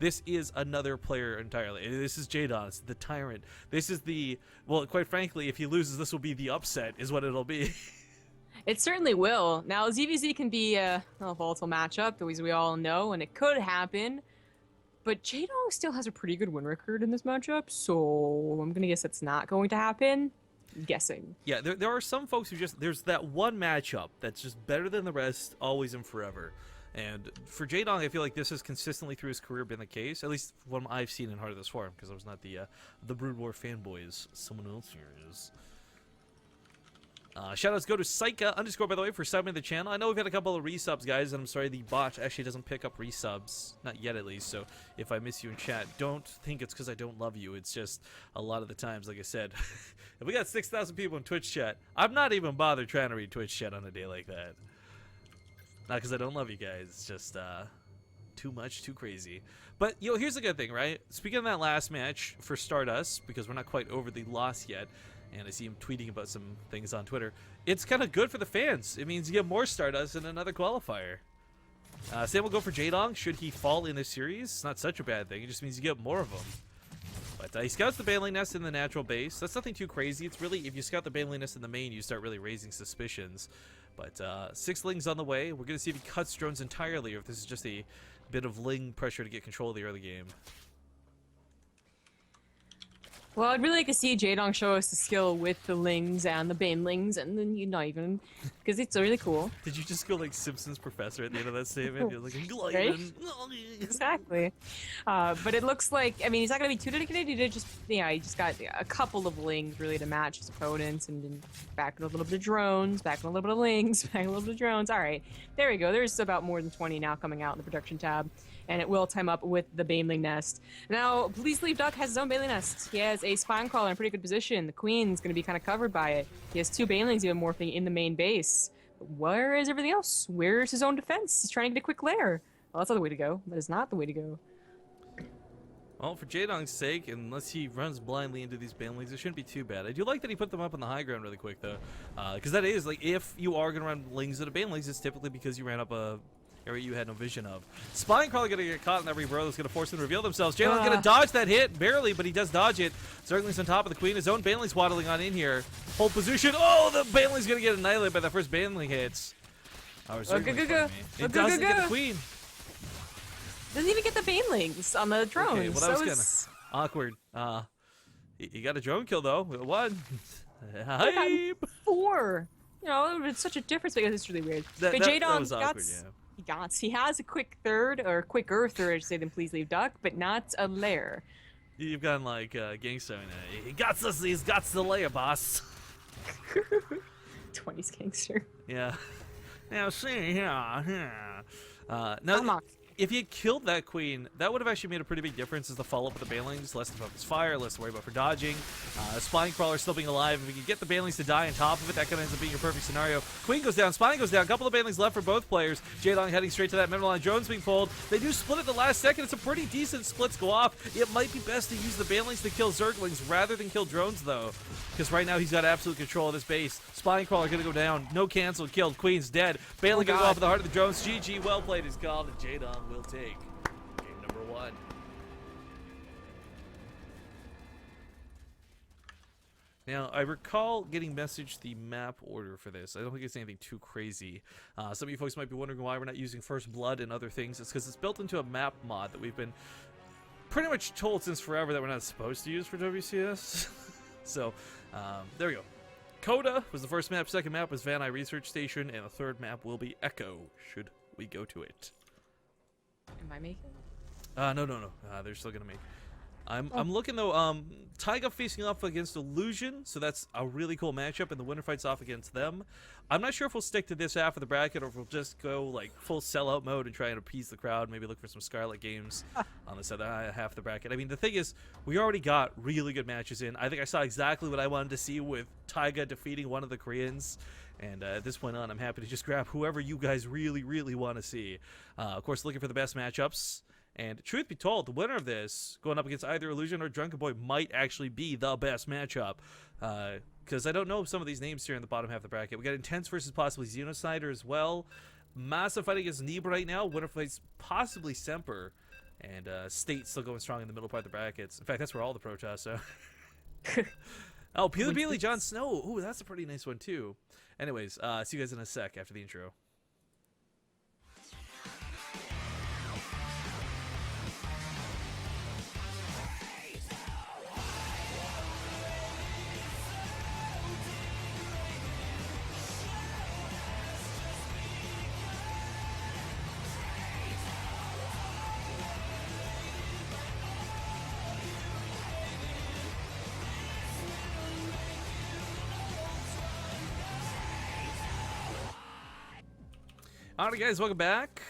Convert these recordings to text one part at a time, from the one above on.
This is another player entirely. This is Jaedong. It's the tyrant. This is the, well, quite frankly, if he loses, this will be the upset, is what it'll be. It certainly will. Now, ZVZ can be a volatile matchup, as we all know, and it could happen. But Jaedong still has a pretty good win record in this matchup, so I'm going to guess that's not going to happen. I'm guessing. Yeah, there are some folks who just, there's that one matchup that's just better than the rest, always and forever. And for Jaedong, I feel like this has consistently through his career been the case, at least what I've seen in Heart of the Swarm, because I was not the Brood War fanboys. Someone else here is. Shoutouts go to Psycha _ by the way for subbing the channel. I know we've had a couple of resubs, guys, and I'm sorry the bot actually doesn't pick up resubs, not yet at least. So if I miss you in chat, don't think it's because I don't love you. It's just a lot of the times, like I said, if we got 6,000 people in Twitch chat, I'm not even bothered trying to read Twitch chat on a day like that. Not because I don't love you guys. It's just too much, too crazy. But here's the good thing, right? Speaking of that last match for Stardust, because we're not quite over the loss yet. And I see him tweeting about some things on Twitter. It's kind of good for the fans. It means you get more Stardust in another qualifier. Same will go for Jaedong. Should he fall in this series, it's not such a bad thing. It just means you get more of them. But he scouts the Baneling Nest in the natural base. That's nothing too crazy. It's really, if you scout the Baneling Nest in the main, you start really raising suspicions. But 6 Lings on the way. We're going to see if he cuts drones entirely or if this is just a bit of Ling pressure to get control of the early game. Well, I'd really like to see Jaedong show us the skill with the Lings and the Banelings, and then not even, because it's really cool. Did you just go like Simpsons Professor at the end of that statement? You're like, right? Exactly. But it looks like, I mean, he's not going to be too dedicated. He just got a couple of Lings really to match his opponents, and then back with a little bit of drones, back with a little bit of Lings, back with a little bit of drones. All right, there we go. There's about more than 20 now coming out in the production tab. And it will time up with the Baneling Nest. Now, Please Leave Duck has his own Baneling Nest. He has a Spine Crawler in a pretty good position. The Queen's going to be kind of covered by it. He has 2 Banelings even morphing in the main base. But where is everything else? Where's his own defense? He's trying to get a quick lair. Well, that's not the way to go. That is not the way to go. Well, for Jaedong's sake, unless he runs blindly into these Banelings, it shouldn't be too bad. I do like that he put them up on the high ground really quick, though. Because that is, like, if you are going to run Lings into Banelings, it's typically because you ran up a area you had no vision of. Spine Crawler going to get caught in that rebirth. That's going to force them to reveal themselves. Jaedong's going to dodge that hit, barely, but he does dodge it. Zergling's on top of the Queen. His own Baneling's waddling on in here. Hold position. Oh, the Baneling's going to get annihilated by that first Baneling hits. It doesn't get the Queen. Doesn't even get the Banelings on the drones. Okay, well, that was kind of awkward. He got a drone kill, though. One. Hype. 4. You know, it's such a difference because it's really weird. But Jaedong was awkward, yeah. He has a quick third, or quicker third, I should say, than Please Leave Duck, but not a lair. You've gone like gangster. He got us. He's got the lair, boss. 20s gangster. Yeah. Now see here. Now, if he had killed that Queen, that would have actually made a pretty big difference as the follow-up with the Banelings. Less about his fire, less to worry about for dodging. Spine Crawler still being alive. If we can get the Banelings to die on top of it, that kind of ends up being your perfect scenario. Queen goes down, Spine goes down. A couple of Banelings left for both players. Jaedong heading straight to that middle line. Drones being pulled. They do split at the last second. It's a pretty decent splits go off. It might be best to use the Banelings to kill Zerglings rather than kill drones, though. Because right now he's got absolute control of this base. Spine Crawler going to go down. No cancel. Killed. Queen's dead. Baneling going to go off at the heart of the drones. GG. Well played is called, and Jaedong will take game number 1. Now, I recall getting messaged the map order for this. I don't think it's anything too crazy. Some of you folks might be wondering why we're not using First Blood and other things. It's because it's built into a map mod that we've been pretty much told since forever that we're not supposed to use for WCS. So, there we go. Coda was the first map, second map was Van Eye Research Station, and the third map will be Echo, should we go to it. Am I making? No. They're still gonna make. I'm looking though. Taiga facing off against Illusion, so that's a really cool matchup, and the winner fights off against them. I'm not sure if we'll stick to this half of the bracket or if we'll just go like full sellout mode and try and appease the crowd. Maybe look for some Scarlet games on this other half of the bracket. I mean, the thing is, we already got really good matches in. I think I saw exactly what I wanted to see with Taiga defeating one of the Koreans. And at this point on, I'm happy to just grab whoever you guys really, really want to see. Of course, looking for the best matchups. And truth be told, the winner of this, going up against either Illusion or Drunken Boy, might actually be the best matchup. Because I don't know some of these names here in the bottom half of the bracket. We got Intense versus possibly Xenocider as well. Massive fighting against Neeb right now. Winner fights possibly Semper. And State still going strong in the middle part of the brackets. In fact, that's where all the Protoss are. Oh, Peely Beely, Jon Snow. Ooh, that's a pretty nice one, too. Anyways, see you guys in a sec after the intro. Alright guys, welcome back.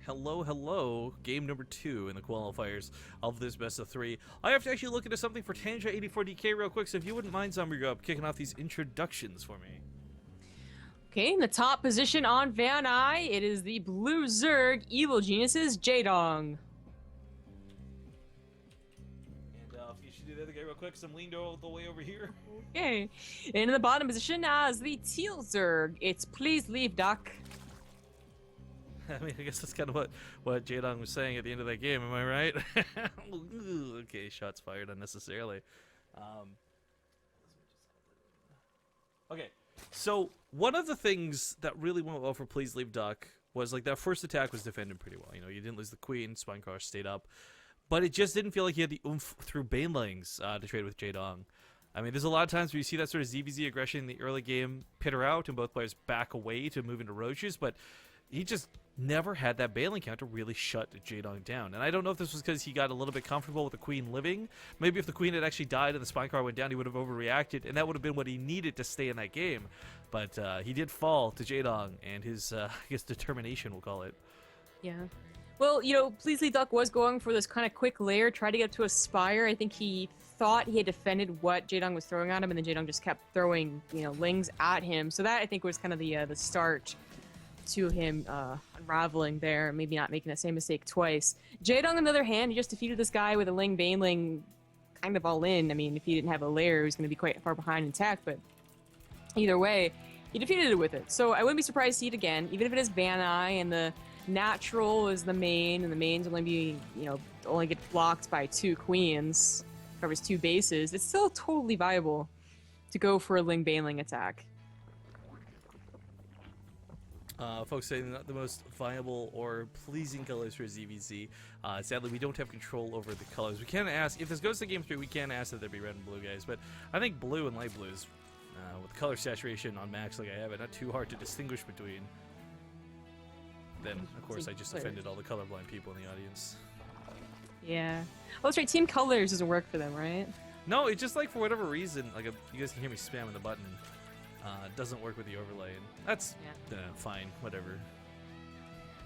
Hello. Game number 2 in the qualifiers of this best of 3. I have to actually look into something for Tanja84DK real quick, so if you wouldn't mind, Zombie Up, kicking off these introductions for me. Okay, in the top position on Van Eye, it is the Blue Zerg Evil Geniuses Jaedong. And if you should do the other guy real quick, because I'm leaned all the way over here. Okay, and in the bottom position as the Teal Zerg, it's Please Leave Duck. I mean, I guess that's kind of what Jaedong was saying at the end of that game, am I right? Okay, shots fired unnecessarily. Okay, so one of the things that really went well for Please Leave Duck was, like, that first attack was defended pretty well. You know, you didn't lose the queen, Spinecross stayed up, but it just didn't feel like he had the oomph through Banelings to trade with Jaedong. I mean, there's a lot of times where you see that sort of ZVZ aggression in the early game peter out and both players back away to move into roaches, but he just never had that bailing counter really shut Jaedong down. And I don't know if this was because he got a little bit comfortable with the queen living. Maybe if the queen had actually died and the Spinecross went down, he would have overreacted, and that would have been what he needed to stay in that game. But he did fall to Jaedong and his, I guess, determination, we'll call it. Yeah. Well, you know, Please Leave Duck was going for this kind of quick layer, try to get to a Spire. I think he thought he had defended what Jaedong was throwing at him, and then Jaedong just kept throwing, you know, lings at him. So that, I think, was kind of the start to him unraveling there, maybe not making the same mistake twice. Jaedong, on the other hand, he just defeated this guy with a Ling Baneling kind of all in. I mean, if he didn't have a layer, he was going to be quite far behind in tech, but either way, he defeated it with it. So I wouldn't be surprised to see it again, even if it is Van Eye and the natural is the main, and the main's only be, you know, only get blocked by 2 queens, covers 2 bases. It's still totally viable to go for a Ling Baneling attack. Folks saying not the most viable or pleasing colors for ZVZ. Sadly, we don't have control over the colors. We can ask, if this goes to game 3, we can ask that there be red and blue, guys. But I think blue and light blue is, with color saturation on max like I have it, not too hard to distinguish between. Then, of course, I just offended all the colorblind people in the audience. Yeah. Oh, that's right. Team colors doesn't work for them, right? No, it's just like, for whatever reason, like, you guys can hear me spamming the button. It doesn't work with the overlay, and that's fine, whatever.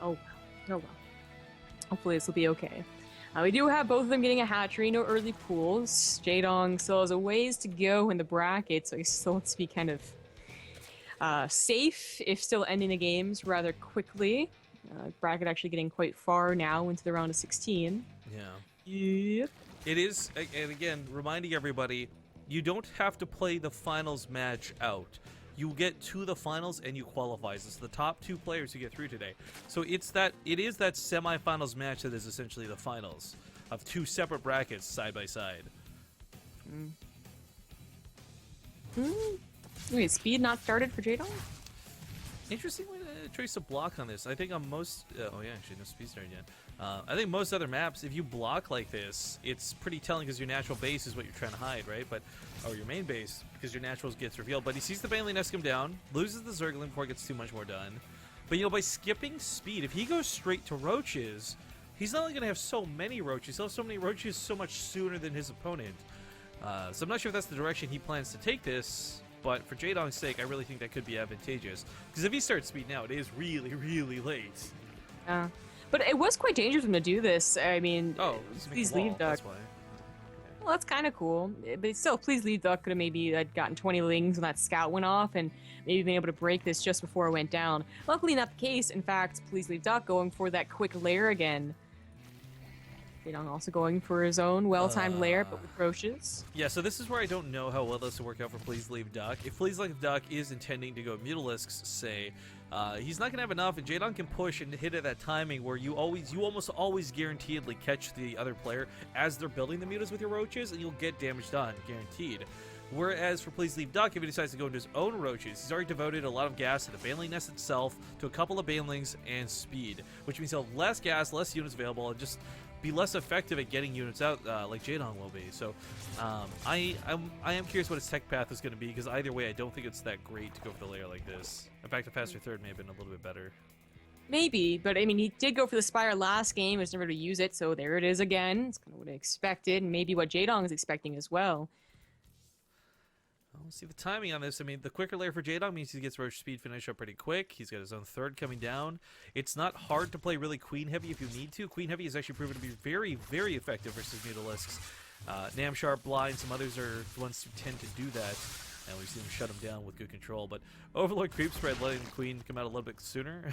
Oh well. Hopefully this will be okay. We do have both of them getting a hatchery, no early pools. Jaedong still has a ways to go in the bracket, so he still wants to be kind of safe, if still ending the games rather quickly. Bracket actually getting quite far now into the round of 16. Yeah. Yep. It is, and again, reminding everybody, you don't have to play the finals match out. You get to the finals and you qualify. It's the top 2 players who get through today. So it is that semifinals match that is essentially the finals of 2 separate brackets side by side. Wait, speed not started for Jaedong? Interesting way to trace a block on this. I think on most... oh yeah, actually no speed started yet. I think most other maps, if you block like this, it's pretty telling because your natural base is what you're trying to hide, right? Or your main base, because your naturals gets revealed. But he sees the Baneling Nest come down, loses the Zergling before it gets too much more done. But, you know, by skipping speed, if he goes straight to roaches, he's not only going to have so many roaches, he'll have so many roaches so much sooner than his opponent. So I'm not sure if that's the direction he plans to take this, but for Jaedong's sake, I really think that could be advantageous. Because if he starts speed now, it is really, really late. But it was quite dangerous for him to do this. I mean, Please Leave Duck. That's why. Well, that's kind of cool. But still, Please Leave Duck could have maybe gotten 20 lings when that scout went off and maybe been able to break this just before it went down. Luckily not the case. In fact, Please Leave Duck going for that quick lair again. Jaedong also going for his own well-timed lair, but with roaches. Yeah, so this is where I don't know how well this will work out for Please Leave Duck. If Please Leave Duck is intending to go Mutalisks, say, he's not going to have enough, and Jaedong can push and hit at that timing where you almost always guaranteedly catch the other player as they're building the mutas with your roaches, and you'll get damage done, guaranteed. Whereas for Please Leave Duck, if he decides to go into his own roaches, he's already devoted a lot of gas to the Baneling Nest itself, to a couple of Banelings, and speed, which means he'll have less gas, less units available, and just be less effective at getting units out like Jaedong will be. So I am curious what his tech path is going to be, because either way I don't think it's that great to go for the layer like this. In fact, a faster third may have been a little bit better. Maybe, but I mean, he did go for the Spire last game, was never to use it, so there it is again. It's kind of what I expected, and maybe what Jaedong is expecting as well. We'll see the timing on this. I mean, the quicker layer for Jaedong means he gets Roach Speed finish up pretty quick. He's got his own third coming down. It's not hard to play really Queen Heavy if you need to. Queen Heavy is actually proven to be very, very effective versus Mutalisks. Namsharp, Blind, some others are the ones who tend to do that, and we've seen him shut him down with good control. But Overlord Creep Spread letting the Queen come out a little bit sooner.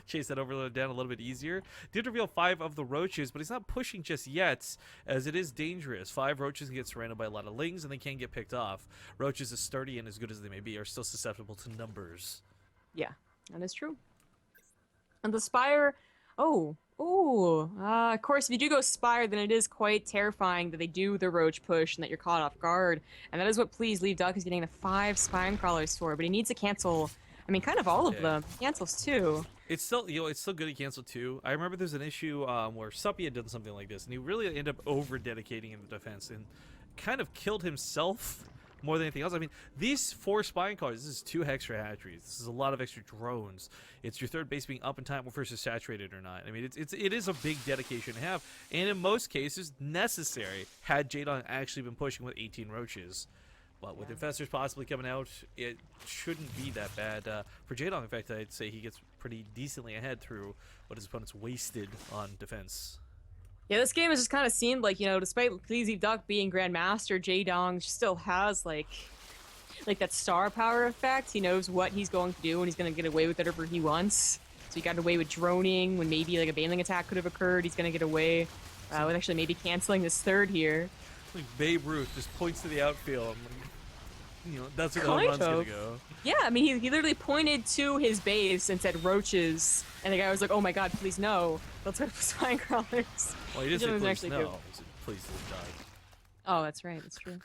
Chase that Overlord down a little bit easier. Did reveal 5 of the roaches, but he's not pushing just yet, as it is dangerous. 5 roaches can get surrounded by a lot of lings, and they can get picked off. Roaches, as sturdy and as good as they may be, are still susceptible to numbers. Yeah, that is true. And the Spire, of course, if you do go Spire, then it is quite terrifying that they do the Roach push and that you're caught off guard. And that is what Please Leave Duck is getting the 5 Spine Crawlers for, but he needs to cancel, I mean, kind of all of them. Cancels 2. It's still, it's still good at cancel 2. I remember there's an issue where Suppy had done something like this, and he really ended up over-dedicating in the defense and kind of killed himself more than anything else. I mean, these 4 Spine Crawlers, this is 2 extra hatcheries. This is a lot of extra drones. It's your third base being up in time versus saturated or not. I mean, it is a big dedication to have, and in most cases, necessary had Jaedong actually been pushing with 18 roaches. But with Infestors possibly coming out, it shouldn't be that bad. For Jaedong, in fact, I'd say he gets pretty decently ahead through what his opponent's wasted on defense. Yeah, this game has just kind of seemed like, despite Please Leave Duck being Grandmaster, Jaedong still has, like that star power effect. He knows what he's going to do, and he's going to get away with whatever he wants. So he got away with droning when maybe, like, a Baneling attack could have occurred. He's going to get away with actually maybe canceling this third here. Like Babe Ruth just points to the outfield. That's where the home run's gonna go. Yeah, I mean, he literally pointed to his base and said roaches, and the guy was like, "Oh my God, please no! Let's go for Spine Crawlers." Well, he didn't say please no. He said please leave Duck. Oh, that's right. That's true.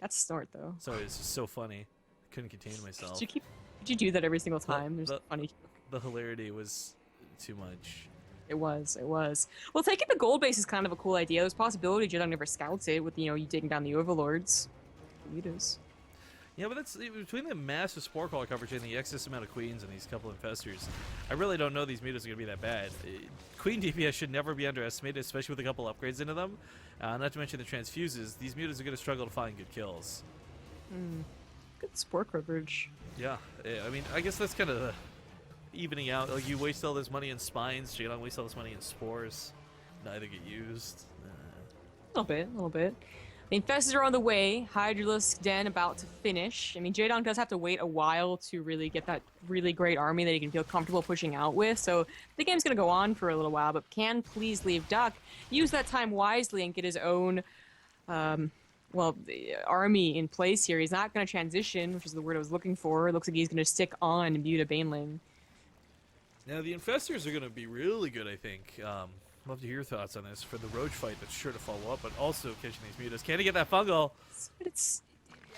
That's a snort, though. Sorry, it's just so funny. I couldn't contain myself. Did you do that every single time? Funny. The hilarity was too much. It was. Well, taking the gold base is kind of a cool idea. There's a possibility Jaedong never scouts it with, you taking down the Overlords. Mutas. Yeah, but that's between the massive Spore Crawler coverage and the excess amount of Queens and these couple of Infestors, I really don't know these mutas are going to be that bad. Queen DPS should never be underestimated, especially with a couple upgrades into them. Not to mention the transfuses. These mutas are going to struggle to find good kills. Good Spore coverage. Yeah, I mean, I guess that's kind of evening out. Like, you waste all this money in Spines, Jaedong wastes all this money in Spores. Neither get used. A little bit. The Infestors are on the way. Hydralisk Den about to finish. I mean, Jaedong does have to wait a while to really get that really great army that he can feel comfortable pushing out with. So the game's going to go on for a little while, but can Please Leave Duck use that time wisely and get his own, army in place here. He's not going to transition, which is the word I was looking for. It looks like he's going to stick on and Buta Baneling. Now, the Infestors are going to be really good, I think. Love to hear your thoughts on this for the Roach fight that's sure to follow up, but also catching these mutas. Can he get that fungal?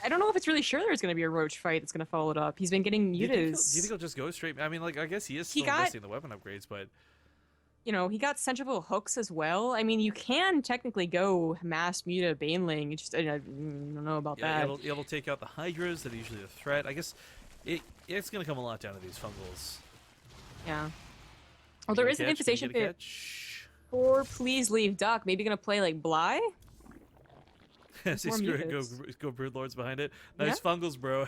I don't know if it's really sure there's going to be a Roach fight that's going to follow it up. He's been getting mutas. Do you think he'll just go straight? I mean, like, I guess he is still investing in the weapon upgrades, but... He got centrifugal hooks as well. I mean, you can technically go mass Muta Baneling. I don't know about that. It'll take out the Hydras that are usually a threat. I guess it's going to come a lot down to these fungals. Yeah. Well, there is an infestation pit for Please Leave Duck. Maybe going to play like Bly? So go Broodlords behind it. Nice fungals, bro.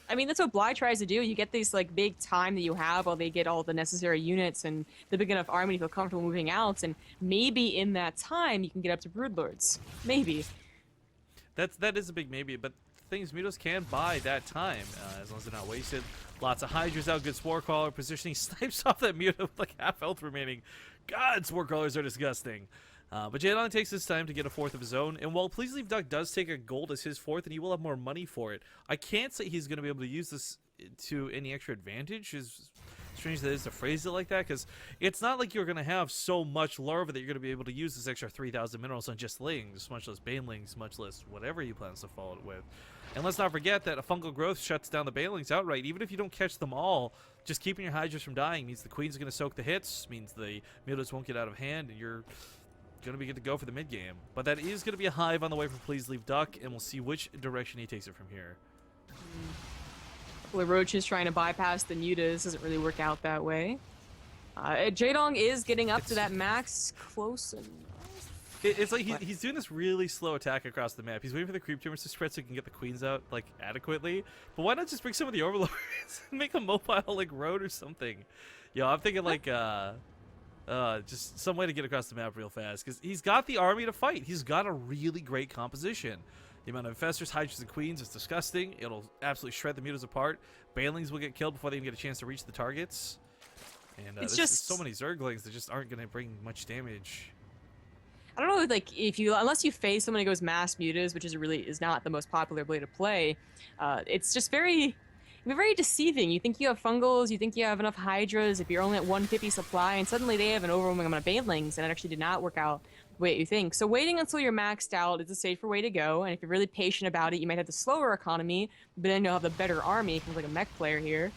I mean, that's what Bly tries to do. You get this like big time that you have while they get all the necessary units and the big enough army to feel comfortable moving out, and maybe in that time you can get up to Broodlords. Maybe. That is a big maybe, but the things Mutos can buy that time, as long as they're not wasted. Lots of Hydras out, good Spore Crawler positioning, snipes off that Muto with like half health remaining. God, Spore Crawlers are disgusting. But Jaedong takes his time to get a 4th of his own, and while Please Leave Duck does take a gold as his 4th, and he will have more money for it, I can't say he's going to be able to use this to any extra advantage. As strange that is to phrase it like that, because it's not like you're going to have so much larva that you're going to be able to use this extra 3,000 minerals on just lings, much less banelings, much less whatever he plans to follow it with. And let's not forget that a fungal growth shuts down the banelings outright. Even if you don't catch them all, just keeping your Hydras from dying means the Queen's going to soak the hits, means the Mutos won't get out of hand, and you're going to be good to go for the mid game. But that is going to be a hive on the way for Please Leave Duck, and we'll see which direction he takes it from here. Well, Roach is trying to bypass the Mutas. Doesn't really work out that way. Jaedong is getting up to that max close enough. It's like he's doing this really slow attack across the map. He's waiting for the creep tumors to spread so he can get the queens out like adequately. But why not just bring some of the overlords and make a mobile like road or something? Yo, I'm thinking like just some way to get across the map real fast, because he's got the army to fight. He's got a really great composition. The amount of infestors, Hydras, and queens is disgusting. It'll absolutely shred the Mutas apart. Banelings will get killed before they even get a chance to reach the targets. And It's there's just so many Zerglings that just aren't going to bring much damage. I don't know, like unless you face someone who goes mass Mutas, which is not the most popular way to play. It's just very deceiving. You think you have fungals, you think you have enough Hydras if you're only at 150 supply, and suddenly they have an overwhelming amount of banelings, and it actually did not work out the way you think. So waiting until you're maxed out is a safer way to go, and if you're really patient about it, you might have the slower economy, but then you'll have the better army, because like a mech player here.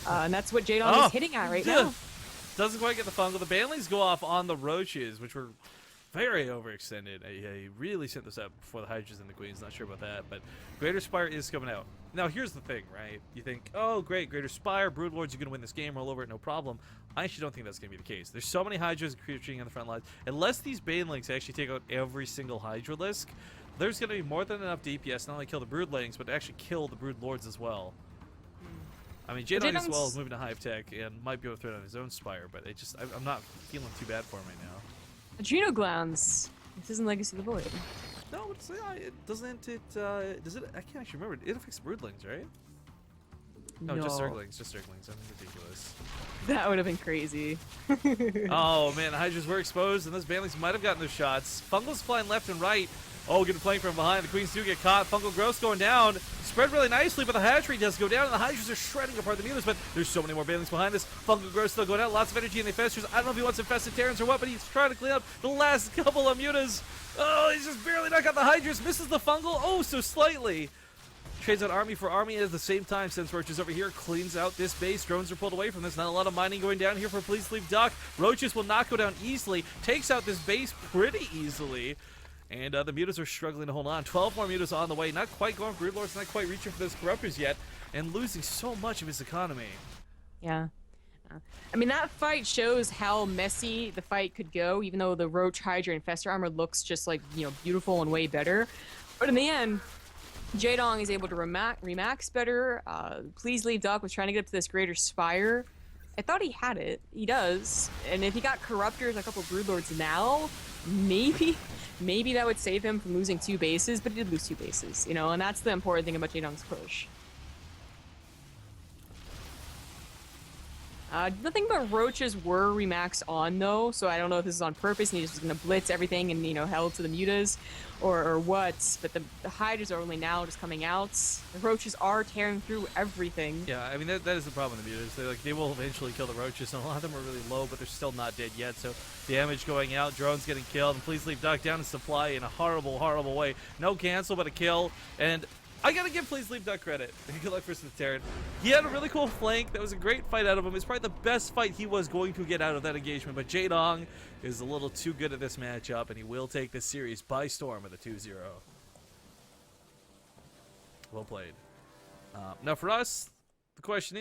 And that's what Jaedong is hitting at right now. Doesn't quite get the fungal. The banelings go off on the roaches, which were very overextended. He really sent this up before the Hydras and the Queens. Not sure about that, but Greater Spire is coming out. Now, here's the thing, right? You think, oh, great, Greater Spire, Broodlords, you're going to win this game, roll over it, no problem. I actually don't think that's going to be the case. There's so many Hydras creeping on the front lines. Unless these Banelings actually take out every single Hydralisk, there's going to be more than enough DPS not only kill the Broodlings, but to actually kill the Broodlords as well. I mean, Jaedong as well is moving to Hive Tech and might be able to throw it on his own Spire, but I'm not feeling too bad for him right now. Adrenal glands. This isn't Legacy of the Void. No, does it? I can't actually remember. It affects Broodlings, right? No, just Zerglings. I'm ridiculous. That would have been crazy. Oh man, the Hydras were exposed, and those Banelings might have gotten those shots. Fungal's flying left and right. Oh, getting flanked from behind. The Queens do get caught. Fungal growth's going down. Spread really nicely, but the hatchery does go down, and the Hydras are shredding apart the Mutas, but there's so many more Banelings behind this. Fungal growth still going out. Lots of energy in the infestors. I don't know if he wants infested Terrans or what, but he's trying to clean up the last couple of Mutas. Oh, he's just barely knocked out the Hydras. Misses the Fungal. Oh, so slightly. Trades out army for army at the same time. Since Roaches over here cleans out this base. Drones are pulled away from this. Not a lot of mining going down here for Please Leave Duck. Roaches will not go down easily. Takes out this base pretty easily. And the Mutas are struggling to hold on. 12 more Mutas on the way. Not quite going for Broodlords. Not quite reaching for those Corruptors yet. And losing so much of his economy. Yeah. I mean, that fight shows how messy the fight could go, even though the Roach, Hydra, and Infestor armor looks just like, beautiful and way better. But in the end, Jaedong is able to remax better. Please Leave Duck was trying to get up to this Greater Spire. I thought he had it. He does. And if he got Corruptors and a couple of Broodlords now, maybe that would save him from losing 2 bases, but he did lose 2 bases, and that's the important thing about Jaedong's push. Nothing but Roaches were remaxed on, though, so I don't know if this is on purpose and he just was going to blitz everything and, held to the Mutas or what, but the Hydras are only now just coming out. The Roaches are tearing through everything. Yeah, I mean, that is the problem with the Mutas. They will eventually kill the Roaches, and a lot of them are really low, but they're still not dead yet, so damage going out, drones getting killed, and Please Leave Duck down in supply in a horrible, horrible way. No cancel, but a kill, and I gotta give Please Leave Duck credit. Good luck versus the Terran. He had a really cool flank. That was a great fight out of him. It's probably the best fight he was going to get out of that engagement. But Jaedong is a little too good at this matchup, and he will take this series by storm with a 2-0. Well played. Now for us, the question is,